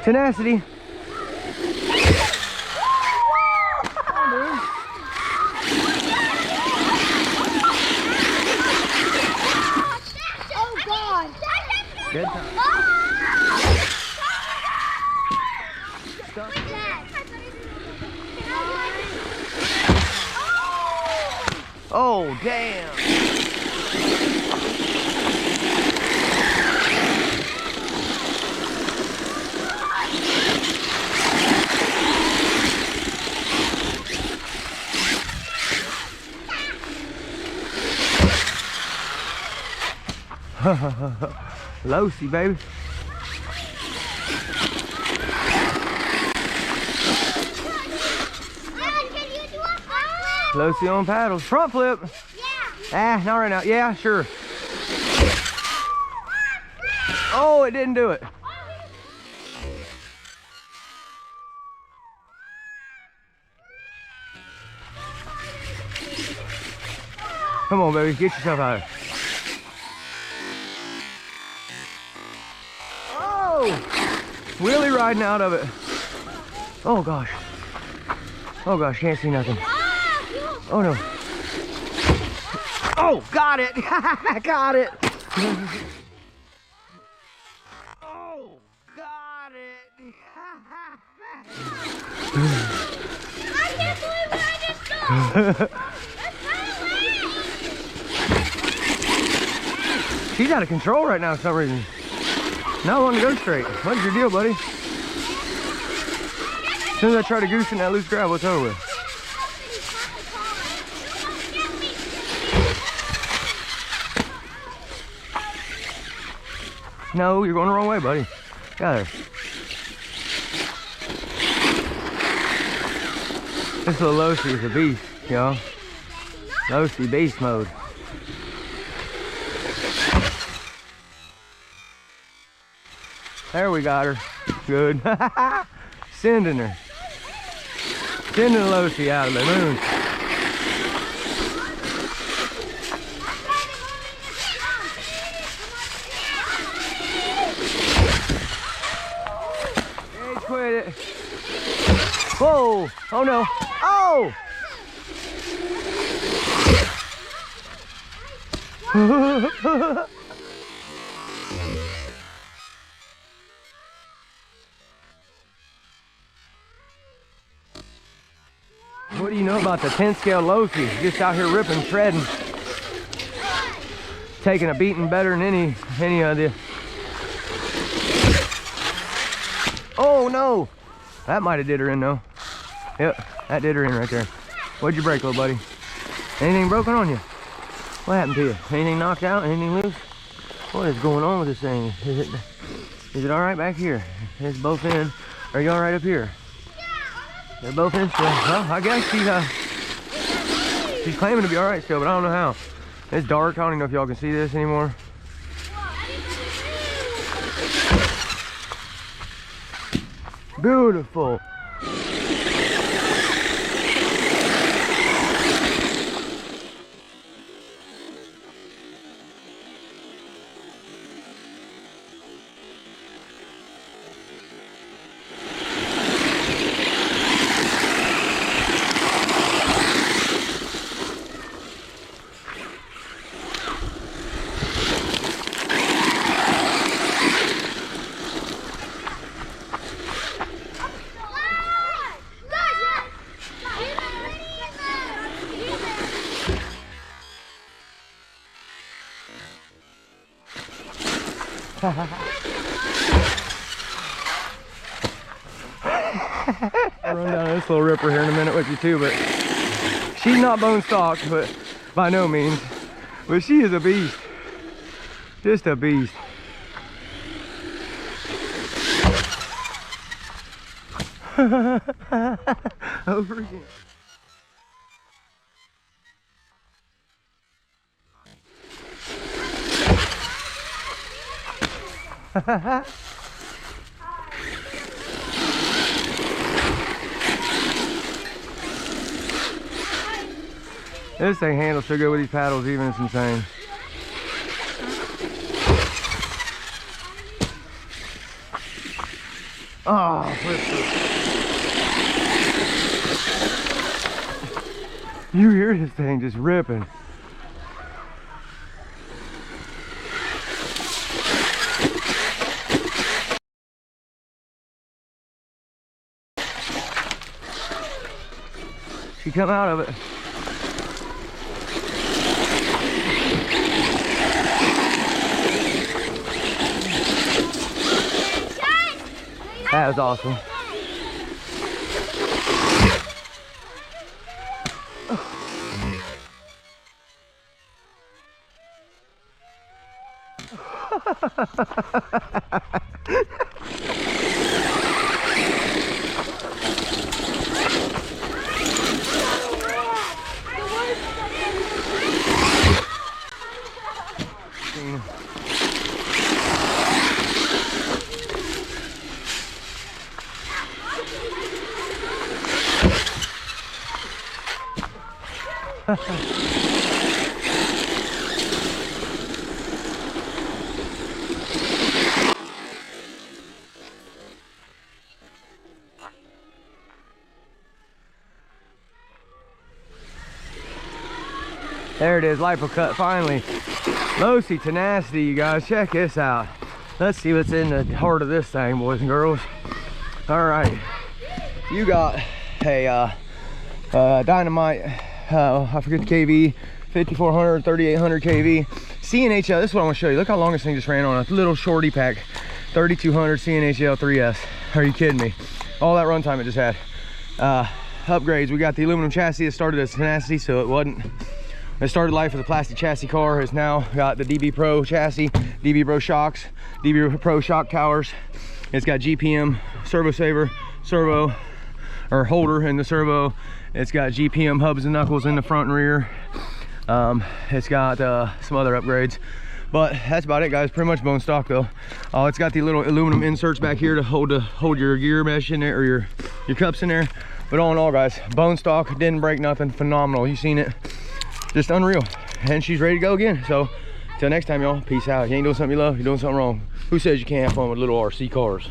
Tenacity. Oh God! Good time. Stop. Oh, damn. LOSI, baby. LOSI on paddles. Front flip. Yeah. Not right now. Yeah, sure. Oh, it didn't do it. Come on, baby. Get yourself out of here. Oh! Wheelie riding out of it. Oh, gosh. Oh, gosh. Can't see nothing. Oh, no. Oh, got it. Got it. Oh, got it. I can't believe what I just saw. She's out of control right now for some reason. Not wanting to go straight. What's your deal, buddy? As soon as I try to goose in that loose gravel, it's over with. No, you're going the wrong way, buddy. Got her. This little LOSI is a beast, y'all. LOSI beast mode. There we got her. Good. Sending her. Sending LOSI out of the moon. Hey, quit it. Whoa. Oh no. Oh! What do you know about the 10 scale LOSI? Just out here ripping, shredding. Taking a beating better than any of the... Oh no! That might have did her in though. Yep, that did her in right there. What'd you break, little buddy? Anything broken on you? What happened to you? Anything knocked out? Anything loose? What is going on with this thing? Is it all right back here? It's both in. Are you all right up here? They're both in still. Well, I guess she's claiming to be all right still, but I don't know how. It's dark. I don't even know if y'all can see this anymore. Beautiful. I'll run down this little ripper here in a minute with you too, but she's not bone stocked, but by no means. But she is a beast. Just a beast. Over again. This thing handles so good with these paddles, even it's insane. Oh, you hear this thing just ripping. She come out of it. That was awesome. There it is, lipo cut finally. LOSI Tenacity, you guys, check this out. Let's see what's in the heart of this thing, boys and girls. All right, you got a Dynamite, I forget the KV, 5400, 3800 KV. CNHL, this is what I want to show you. Look how long this thing just ran on a little shorty pack. 3200 CNHL 3S. Are you kidding me? All that runtime it just had. Upgrades, we got the aluminum chassis that started as Tenacity, so it started life as a plastic chassis car. It's now got the DB Pro chassis, DB Pro shocks, DB Pro shock towers. It's got GPM servo saver, servo or holder in the servo. It's got GPM hubs and knuckles in the front and rear. It's got some other upgrades, but that's about it, guys. Pretty much bone stock though. It's got the little aluminum inserts back here to hold your gear mesh in there, or your cups in there. But all in all, guys, bone stock, didn't break nothing. Phenomenal. You seen it? Just unreal. And she's ready to go again. So till next time, y'all, peace out. You ain't doing something you love, you're doing something wrong. Who says you can't have fun with little RC cars?